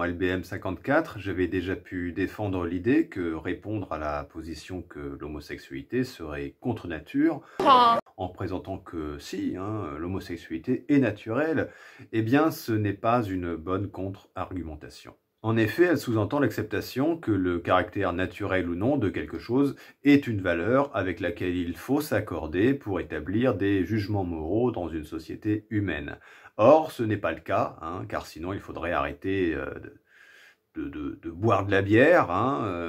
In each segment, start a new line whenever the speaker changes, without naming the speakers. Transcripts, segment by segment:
dans LBM 54, j'avais déjà pu défendre l'idée que répondre à la position que l'homosexualité serait contre nature, en présentant que si, l'homosexualité est naturelle, eh bien ce n'est pas une bonne contre-argumentation. En effet, elle sous-entend l'acceptation que le caractère naturel ou non de quelque chose est une valeur avec laquelle il faut s'accorder pour établir des jugements moraux dans une société humaine. Or, ce n'est pas le cas, car sinon il faudrait arrêter de boire de la bière,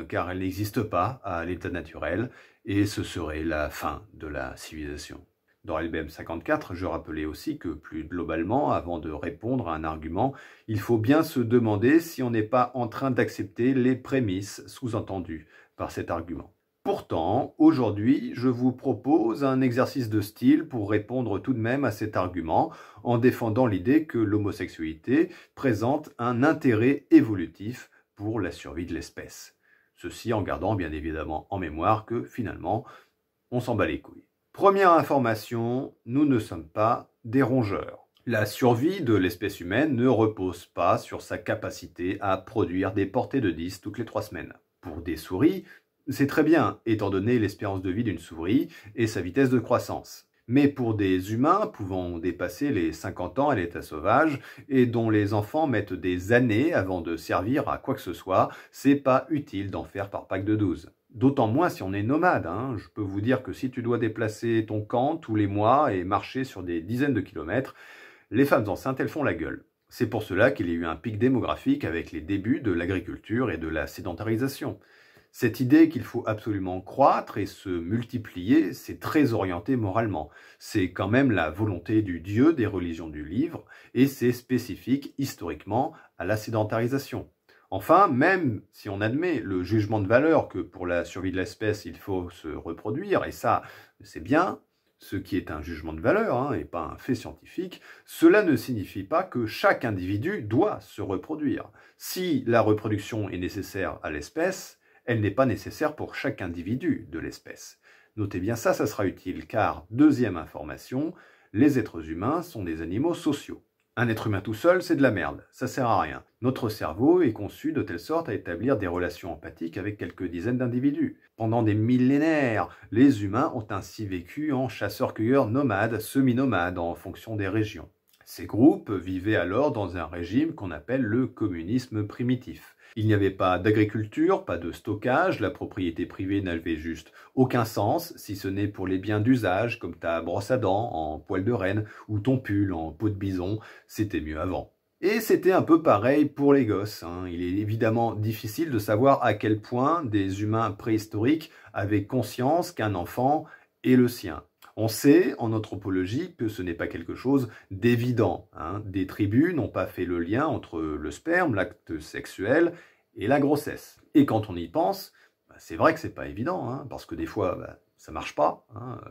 car elle n'existe pas à l'état naturel, et ce serait la fin de la civilisation. Dans LBM 54, je rappelais aussi que plus globalement, avant de répondre à un argument, il faut bien se demander si on n'est pas en train d'accepter les prémices sous-entendues par cet argument. Pourtant, aujourd'hui, je vous propose un exercice de style pour répondre tout de même à cet argument en défendant l'idée que l'homosexualité présente un intérêt évolutif pour la survie de l'espèce. Ceci en gardant bien évidemment en mémoire que finalement, on s'en bat les couilles. Première information, nous ne sommes pas des rongeurs. La survie de l'espèce humaine ne repose pas sur sa capacité à produire des portées de 10 toutes les 3 semaines. Pour des souris, c'est très bien, étant donné l'espérance de vie d'une souris et sa vitesse de croissance. Mais pour des humains pouvant dépasser les 50 ans à l'état sauvage et dont les enfants mettent des années avant de servir à quoi que ce soit, c'est pas utile d'en faire par pack de 12. D'autant moins si on est nomade. Je peux vous dire que si tu dois déplacer ton camp tous les mois et marcher sur des dizaines de kilomètres, les femmes enceintes, elles font la gueule. C'est pour cela qu'il y a eu un pic démographique avec les débuts de l'agriculture et de la sédentarisation. Cette idée qu'il faut absolument croître et se multiplier, c'est très orienté moralement. C'est quand même la volonté du Dieu des religions du livre et c'est spécifique historiquement à la sédentarisation. Enfin, même si on admet le jugement de valeur que pour la survie de l'espèce, il faut se reproduire, et ça, c'est bien, ce qui est un jugement de valeur et pas un fait scientifique, cela ne signifie pas que chaque individu doit se reproduire. Si la reproduction est nécessaire à l'espèce, elle n'est pas nécessaire pour chaque individu de l'espèce. Notez bien ça, ça sera utile, car, deuxième information, les êtres humains sont des animaux sociaux. Un être humain tout seul, c'est de la merde, ça sert à rien. Notre cerveau est conçu de telle sorte à établir des relations empathiques avec quelques dizaines d'individus. Pendant des millénaires, les humains ont ainsi vécu en chasseurs-cueilleurs nomades, semi-nomades, en fonction des régions. Ces groupes vivaient alors dans un régime qu'on appelle le communisme primitif. Il n'y avait pas d'agriculture, pas de stockage, la propriété privée n'avait juste aucun sens, si ce n'est pour les biens d'usage, comme ta brosse à dents en poil de renne ou ton pull en peau de bison, c'était mieux avant. Et c'était un peu pareil pour les gosses. Il est évidemment difficile de savoir à quel point des humains préhistoriques avaient conscience qu'un enfant est le sien. On sait en anthropologie que ce n'est pas quelque chose d'évident. Des tribus n'ont pas fait le lien entre le sperme, l'acte sexuel et la grossesse. Et quand on y pense, c'est vrai que c'est pas évident, parce que des fois ça marche pas,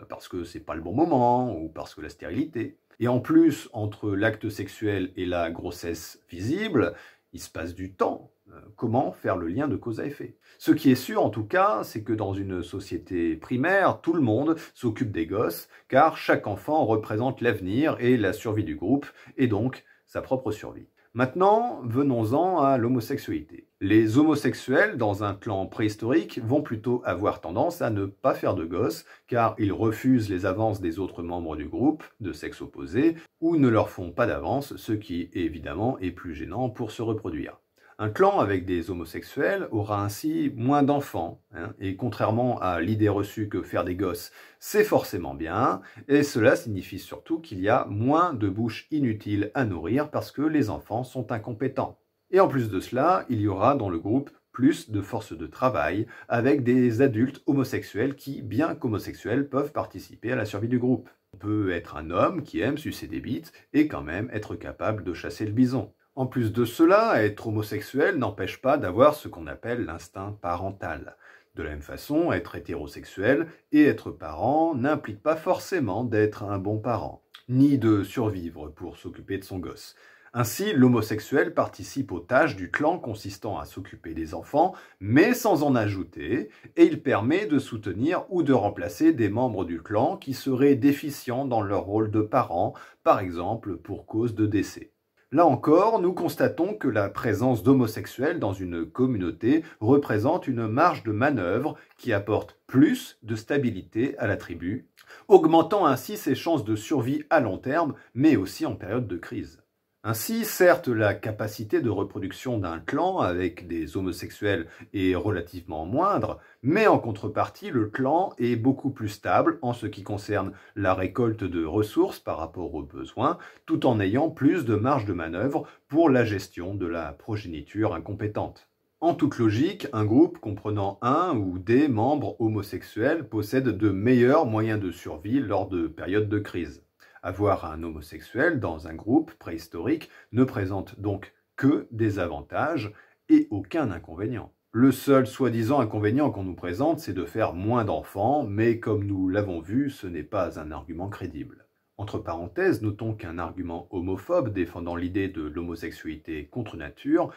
parce que c'est pas le bon moment ou parce que la stérilité. Et en plus, entre l'acte sexuel et la grossesse visible, il se passe du temps. Comment faire le lien de cause à effet? Ce qui est sûr en tout cas, c'est que dans une société primaire, tout le monde s'occupe des gosses, car chaque enfant représente l'avenir et la survie du groupe, et donc sa propre survie. Maintenant, venons-en à l'homosexualité. Les homosexuels dans un clan préhistorique vont plutôt avoir tendance à ne pas faire de gosses, car ils refusent les avances des autres membres du groupe, de sexe opposé, ou ne leur font pas d'avance, ce qui évidemment est plus gênant pour se reproduire. Un clan avec des homosexuels aura ainsi moins d'enfants, et contrairement à l'idée reçue que faire des gosses, c'est forcément bien, et cela signifie surtout qu'il y a moins de bouches inutiles à nourrir parce que les enfants sont incompétents. Et en plus de cela, il y aura dans le groupe plus de force de travail avec des adultes homosexuels qui, bien qu'homosexuels, peuvent participer à la survie du groupe. On peut être un homme qui aime sucer des bites et quand même être capable de chasser le bison. En plus de cela, être homosexuel n'empêche pas d'avoir ce qu'on appelle l'instinct parental. De la même façon, être hétérosexuel et être parent n'implique pas forcément d'être un bon parent, ni de survivre pour s'occuper de son gosse. Ainsi, l'homosexuel participe aux tâches du clan consistant à s'occuper des enfants, mais sans en ajouter, et il permet de soutenir ou de remplacer des membres du clan qui seraient déficients dans leur rôle de parents, par exemple pour cause de décès. Là encore, nous constatons que la présence d'homosexuels dans une communauté représente une marge de manœuvre qui apporte plus de stabilité à la tribu, augmentant ainsi ses chances de survie à long terme, mais aussi en période de crise. Ainsi, certes, la capacité de reproduction d'un clan avec des homosexuels est relativement moindre, mais en contrepartie, le clan est beaucoup plus stable en ce qui concerne la récolte de ressources par rapport aux besoins, tout en ayant plus de marge de manœuvre pour la gestion de la progéniture incompétente. En toute logique, un groupe comprenant un ou des membres homosexuels possède de meilleurs moyens de survie lors de périodes de crise. Avoir un homosexuel dans un groupe préhistorique ne présente donc que des avantages et aucun inconvénient. Le seul soi-disant inconvénient qu'on nous présente, c'est de faire moins d'enfants, mais comme nous l'avons vu, ce n'est pas un argument crédible. Entre parenthèses, notons qu'un argument homophobe défendant l'idée de l'homosexualité contre nature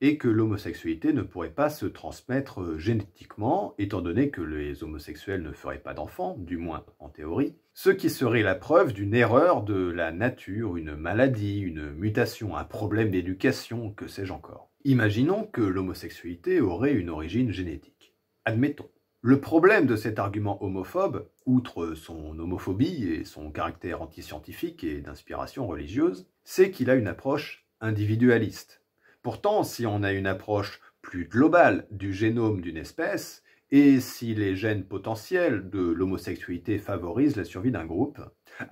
et que l'homosexualité ne pourrait pas se transmettre génétiquement, étant donné que les homosexuels ne feraient pas d'enfants, du moins en théorie, ce qui serait la preuve d'une erreur de la nature, une maladie, une mutation, un problème d'éducation, que sais-je encore. Imaginons que l'homosexualité aurait une origine génétique. Admettons. Le problème de cet argument homophobe, outre son homophobie et son caractère antiscientifique et d'inspiration religieuse, c'est qu'il a une approche individualiste. Pourtant, si on a une approche plus globale du génome d'une espèce, et si les gènes potentiels de l'homosexualité favorisent la survie d'un groupe,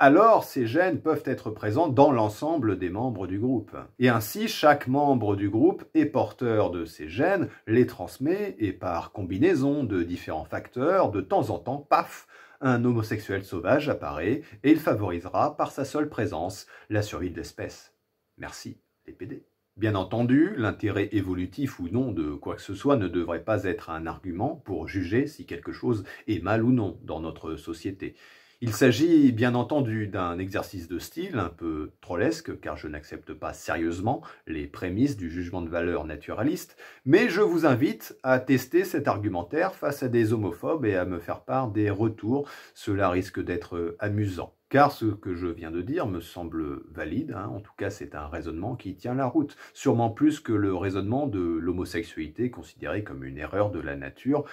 alors ces gènes peuvent être présents dans l'ensemble des membres du groupe. Et ainsi, chaque membre du groupe est porteur de ces gènes, les transmet, et par combinaison de différents facteurs, de temps en temps, paf, un homosexuel sauvage apparaît, et il favorisera par sa seule présence la survie de l'espèce. Merci, les PD. Bien entendu, l'intérêt évolutif ou non de quoi que ce soit ne devrait pas être un argument pour juger si quelque chose est mal ou non dans notre société. Il s'agit bien entendu d'un exercice de style un peu trollesque, car je n'accepte pas sérieusement les prémices du jugement de valeur naturaliste, mais je vous invite à tester cet argumentaire face à des homophobes et à me faire part des retours. Cela risque d'être amusant. Car ce que je viens de dire me semble valide, en tout cas c'est un raisonnement qui tient la route, sûrement plus que le raisonnement de l'homosexualité considérée comme une erreur de la nature,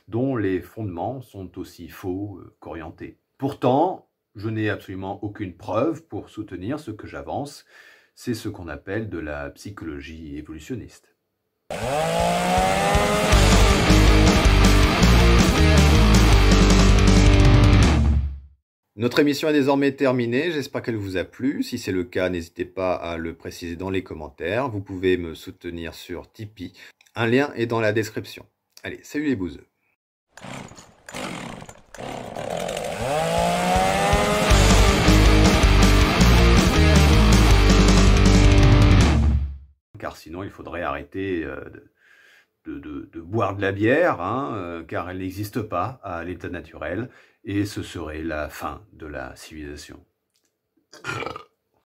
dont les fondements sont aussi faux qu'orientés. Pourtant, je n'ai absolument aucune preuve pour soutenir ce que j'avance, c'est ce qu'on appelle de la psychologie évolutionniste. Notre émission est désormais terminée, j'espère qu'elle vous a plu. Si c'est le cas, n'hésitez pas à le préciser dans les commentaires. Vous pouvez me soutenir sur Tipeee. Un lien est dans la description. Allez, salut les bouseux. Car sinon, il faudrait arrêter de boire de la bière, car elle n'existe pas à l'état naturel, et ce serait la fin de la civilisation.